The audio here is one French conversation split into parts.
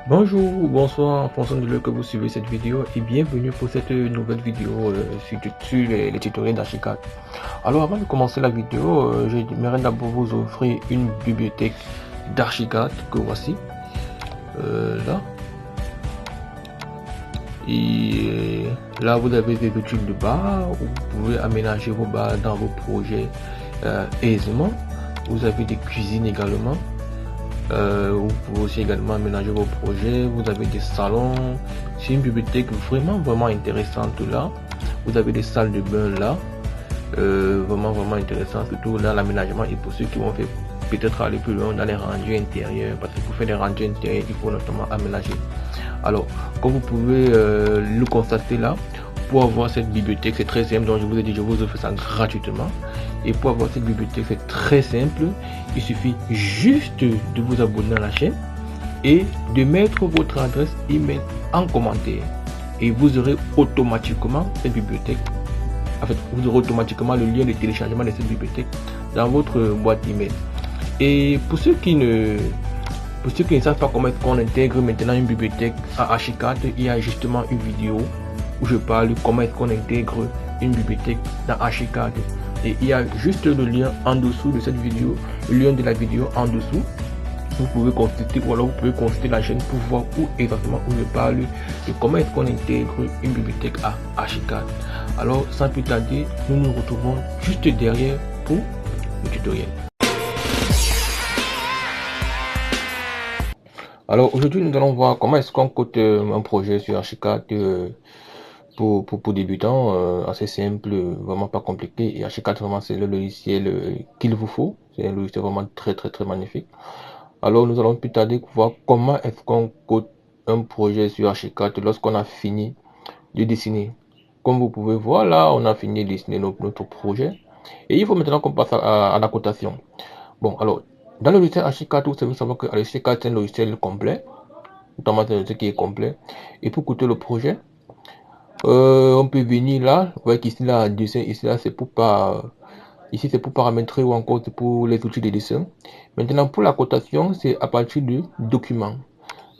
Bonjour ou bonsoir en fonction de l'heure que vous suivez cette vidéo et bienvenue pour cette nouvelle vidéo sur les tutoriels d'Archicad. Alors avant de commencer la vidéo, j'aimerais d'abord vous offrir une bibliothèque d'Archicad que voici là. Et là vous avez des outils de barres, vous pouvez aménager vos barres dans vos projets aisément. Vous avez des cuisines également. Vous pouvez aussi également aménager vos projets. Vous avez des salons. C'est une bibliothèque vraiment intéressante là. Vous avez des salles de bain là. Vraiment intéressant, surtout dans l'aménagement. Et pour ceux qui vont faire peut-être aller plus loin dans les rendus intérieurs, parce que pour faire des rendus intérieurs, il faut notamment aménager. Alors, comme vous pouvez le constater là, pour avoir cette bibliothèque, c'est très simple. Donc je vous ai dit, je vous offre ça gratuitement. Et pour avoir cette bibliothèque, c'est très simple. Il suffit juste de vous abonner à la chaîne et de mettre votre adresse email en commentaire. Et vous aurez automatiquement cette bibliothèque. En fait, vous aurez automatiquement le lien de téléchargement de cette bibliothèque dans votre boîte email. Et pour ceux qui ne savent pas comment est-ce qu'on intègre maintenant une bibliothèque à Archicad, il y a justement une vidéo où je parle comment est-ce qu'on intègre une bibliothèque dans Archicad. Et il y a juste le lien en dessous de cette vidéo, le lien de la vidéo en dessous. Vous pouvez consulter ou alors vous pouvez consulter la chaîne pour voir où exactement où je parle de comment est-ce qu'on intègre une bibliothèque à Archicad. Alors sans plus tarder, nous nous retrouvons juste derrière pour le tutoriel. Alors aujourd'hui nous allons voir comment est-ce qu'on code un projet sur Archicad pour débutants, assez simple, vraiment pas compliqué. Et Archicad vraiment c'est le logiciel qu'il vous faut. C'est un logiciel vraiment très magnifique. Alors nous allons plus tarder voir comment est-ce qu'on code un projet sur Archicad lorsqu'on a fini de dessiner. Comme vous pouvez voir là, on a fini de dessiner notre projet. Et il faut maintenant qu'on passe à la cotation. Bon, alors, dans le logiciel Archicad, vous savez savoir que Archicad c'est un logiciel complet, notamment c'est un logiciel qui est complet. Et pour coder le projet, on peut venir là, vous voyez qu'ici là, dessin, ici là, c'est pour pas, ici c'est pour paramétrer ou encore c'est pour les outils de dessin. Maintenant, pour la cotation, c'est à partir du document.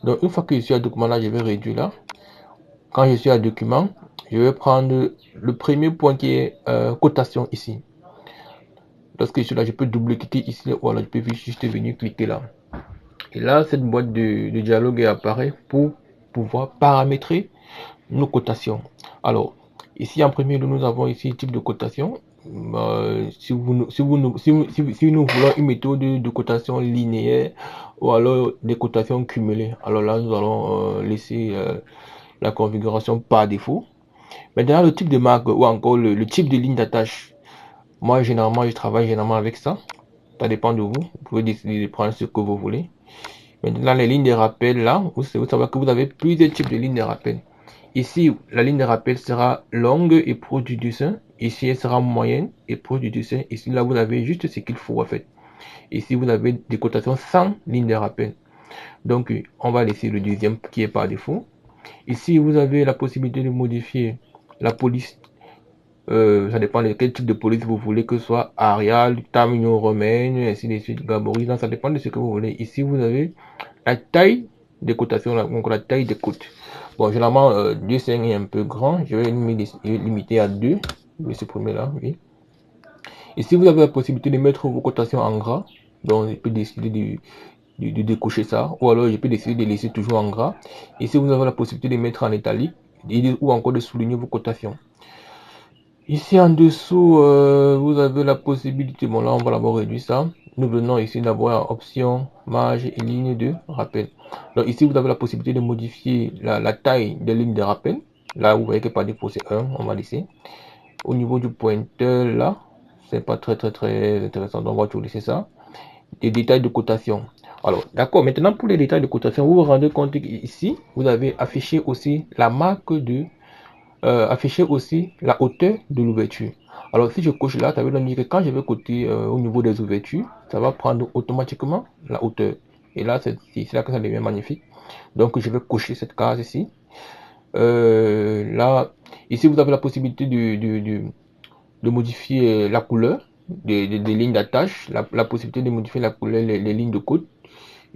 Donc, une fois que je suis à document là, je vais réduire là. Quand je suis à document, je vais prendre le premier point qui est cotation ici. Lorsque je suis là, je peux double-cliquer ici ou alors je peux juste venir cliquer là. Et là, cette boîte de dialogue apparaît pour pouvoir paramétrer nos cotations. Alors, ici en premier lieu, nous avons ici le type de cotation. Si nous voulons une méthode de cotation linéaire ou alors des cotations cumulées, alors là, nous allons laisser la configuration par défaut. Maintenant, le type de marque ou encore le type de ligne d'attache. Moi, généralement, je travaille généralement avec ça. Ça dépend de vous. Vous pouvez décider de prendre ce que vous voulez. Maintenant, les lignes de rappel, là, vous savez que vous avez plusieurs types de lignes de rappel. Ici, la ligne de rappel sera longue et proche du dessin. Ici, elle sera moyenne et proche du dessin. Ici, là, vous avez juste ce qu'il faut en fait. Ici, vous avez des cotations sans ligne de rappel. Donc, on va laisser le deuxième qui est par défaut. Ici, vous avez la possibilité de modifier la police. Ça dépend de quel type de police vous voulez, que ce soit Arial, Tamino romaine, ainsi de suite, Gaboris. Ça dépend de ce que vous voulez. Ici, vous avez la taille des cotations, donc la taille des côtes. Bon, généralement, 2,5 est un peu grand. Je vais limiter à 2. Je vais supprimer là, oui. Ici, vous avez la possibilité de mettre vos cotations en gras. Donc, je peux décider de décocher ça. Ou alors, je peux décider de laisser toujours en gras. Ici, vous avez la possibilité de mettre en italique ou encore de souligner vos cotations. Ici en dessous, vous avez la possibilité, bon là on va d'abord réduire ça. Nous venons ici d'avoir option, marge et ligne de rappel. Donc ici vous avez la possibilité de modifier la taille des lignes de rappel. Là vous voyez que par défaut c'est 1, on va laisser. Au niveau du pointeur là, c'est pas très intéressant, donc on va tout laisser ça. Des détails de cotation. Alors d'accord, maintenant pour les détails de cotation, vous vous rendez compte qu'ici vous avez affiché aussi la marque de afficher aussi la hauteur de l'ouverture. Alors si je coche là, ça veut dire que quand je vais coter au niveau des ouvertures, ça va prendre automatiquement la hauteur. Et là, c'est là que ça devient magnifique. Donc je vais cocher cette case ici. Là, ici vous avez la possibilité de modifier la couleur des lignes d'attache, la possibilité de modifier la couleur, les lignes de code.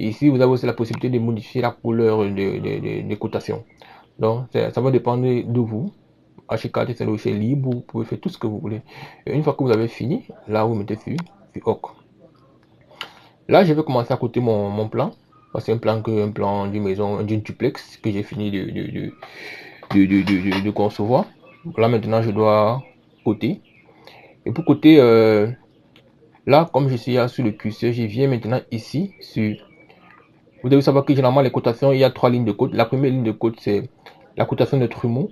Et ici, vous avez aussi la possibilité de modifier la couleur des cotations. Donc, ça va dépendre de vous. H4, c'est le logiciel libre, vous pouvez faire tout ce que vous voulez. Et une fois que vous avez fini, là, vous mettez sur OK. Là, je vais commencer à coter mon plan. C'est un plan d'une maison, d'une duplex que j'ai fini de concevoir. Là, maintenant, je dois coter. Et pour coter, là, comme je suis là sur le curseur, je viens maintenant ici sur. Vous devez savoir que généralement, les cotations, il y a 3 lignes de code. La première ligne de code, c'est la cotation de trumeau.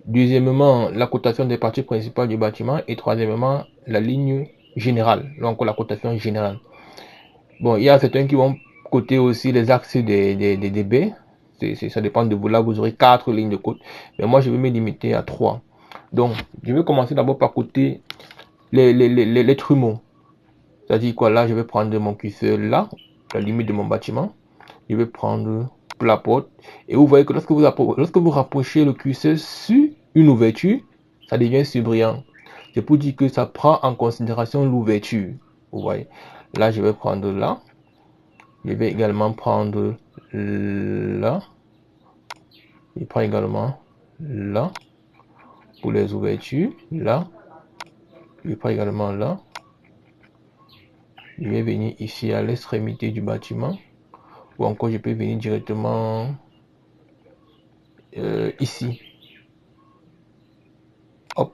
Deuxièmement, la cotation des parties principales du bâtiment. Et troisièmement, la ligne générale. Donc, la cotation générale. Bon, il y a certains qui vont coter aussi les axes des baies. Ça dépend de vous. Là, vous aurez 4 lignes de code. Mais moi, je vais me limiter à 3. Donc, je vais commencer d'abord par coter les trumeaux. C'est-à-dire quoi, là, je vais prendre mon curseur là, la limite de mon bâtiment. Je vais prendre la porte. Et vous voyez que lorsque vous rapprochez le curseur sur une ouverture, ça devient subbriant. C'est pour dire que ça prend en considération l'ouverture. Vous voyez. Là, je vais prendre là. Je vais également prendre là. Je prends également là. Pour les ouvertures. Là. Je prends également là. Je vais venir ici à l'extrémité du bâtiment. Ou encore, je peux venir directement ici. Hop.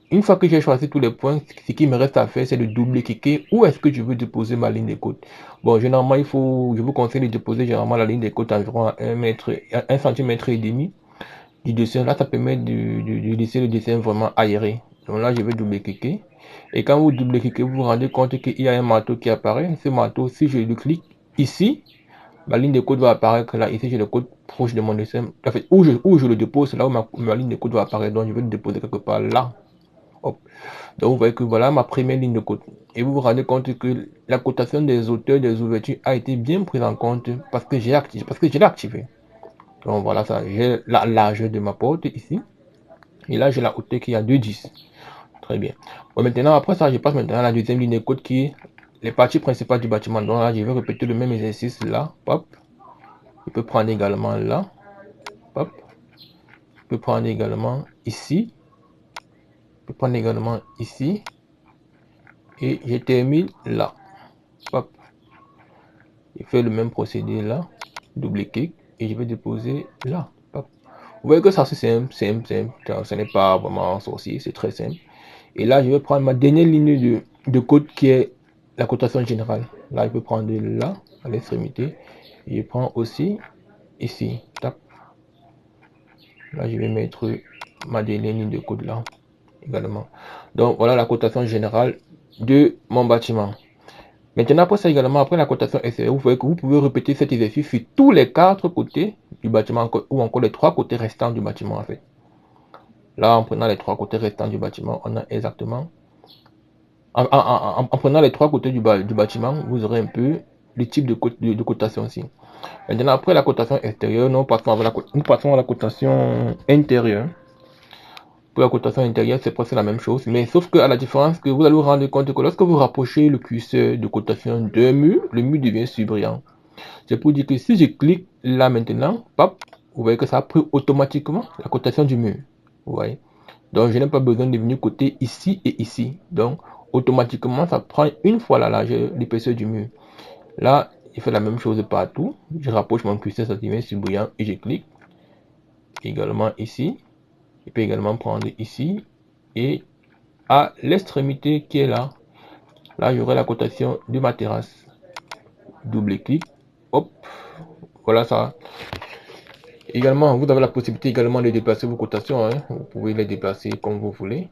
Une fois que j'ai choisi tous les points, ce qui me reste à faire, c'est de double-cliquer où est-ce que je veux déposer ma ligne de côte. Bon, généralement, je vous conseille de déposer généralement la ligne de côte environ à 1 centimètre et demi du dessin. Là, ça permet de laisser le dessin vraiment aéré. Donc là, je vais double-cliquer. Et quand vous double-cliquez, vous vous rendez compte qu'il y a un marteau qui apparaît. Ce marteau, si je le clique ici, ma ligne de code va apparaître là. Ici, j'ai le code proche de mon dessin. En fait, où je le dépose, c'est là où ma ligne de code va apparaître. Donc, je vais le déposer quelque part là. Hop. Donc, vous voyez que voilà ma première ligne de code. Et vous vous rendez compte que la cotation des auteurs des ouvertures a été bien prise en compte parce que j'ai activé, l'ai activé. Donc, voilà ça. J'ai la largeur de ma porte ici. Et là, j'ai la hauteur qui est à 2,10. Très bien. Bon, maintenant, après ça, je passe maintenant à la deuxième ligne de code qui est les parties principales du bâtiment. Donc là, je vais répéter le même exercice là. Hop. Je peux prendre également là. Hop. Je peux prendre également ici. Je peux prendre également ici. Et je termine là. Hop. Je fais le même procédé là. Double-clic. Et je vais déposer là. Hop. Vous voyez que ça c'est simple. Ce n'est pas vraiment sorcier. C'est très simple. Et là, je vais prendre ma dernière ligne de code qui est la cotation générale. Là, je peux prendre là, à l'extrémité. Je prends aussi ici. Tape. Là, je vais mettre ma dernière ligne de code là également. Donc, voilà la cotation générale de mon bâtiment. Maintenant, après ça également, après la cotation extérieure, vous voyez que vous pouvez répéter cet exercice sur tous les 4 côtés du bâtiment ou encore les 3 côtés restants du bâtiment en fait. Là, en prenant les 3 côtés restants du bâtiment, on a exactement en prenant les 3 côtés du bâtiment, vous aurez un peu le type de cotation aussi. Maintenant, après la cotation extérieure, nous passons à la cotation intérieure. Pour la cotation intérieure, c'est presque la même chose, mais sauf que à la différence que vous allez vous rendre compte que lorsque vous rapprochez le curseur de cotation d'un mur, le mur devient subbriant. C'est pour dire que si je clique là maintenant, hop, vous voyez que ça a pris automatiquement la cotation du mur. Vous voyez. Donc, je n'ai pas besoin de venir coter ici et ici. Donc, automatiquement, ça prend une fois la largeur, l'épaisseur du mur. Là, il fait la même chose partout. Je rapproche mon curseur, ça devient subbriant et je clique. Également ici. Je peux également prendre ici. Et à l'extrémité qui est là, là, j'aurai la cotation de ma terrasse. Double-clic. Hop. Voilà ça. Également, vous avez la possibilité également de déplacer vos cotations. Hein. Vous pouvez les déplacer comme vous voulez.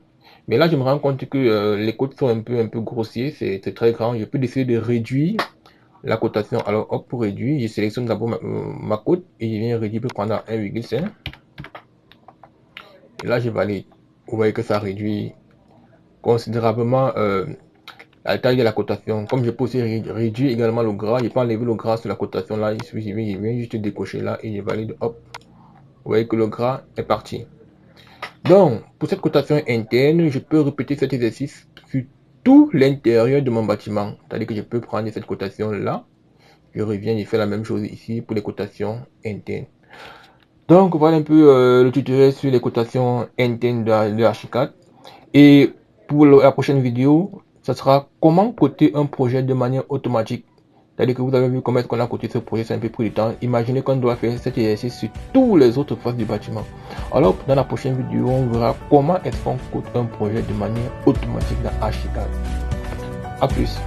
Mais là, je me rends compte que les cotes sont un peu grossiers. C'est très grand. Je peux décider de réduire la cotation. Alors, hop, pour réduire, je sélectionne d'abord ma cote et je viens réduire pour prendre 1,5. Et là, je valide. Vous voyez que ça réduit considérablement la taille de la cotation. Comme je peux aussi réduire également le gras, je peux enlever le gras sur la cotation. Là, je viens juste décocher là et je valide. Hop. Vous voyez que le gras est parti. Donc, pour cette cotation interne, je peux répéter cet exercice sur tout l'intérieur de mon bâtiment. C'est-à-dire que je peux prendre cette cotation là, je reviens, je fais la même chose ici pour les cotations internes. Donc voilà un peu le tutoriel sur les cotations internes de Archicad. Et pour la prochaine vidéo, ça sera comment coter un projet de manière automatique. C'est-à-dire que vous avez vu comment est-ce qu'on a coté ce projet, c'est un peu pris du temps. Imaginez qu'on doit faire cet exercice sur tous les autres phases du bâtiment. Alors, dans la prochaine vidéo, on verra comment est-ce qu'on cote un projet de manière automatique dans Archicad. A plus.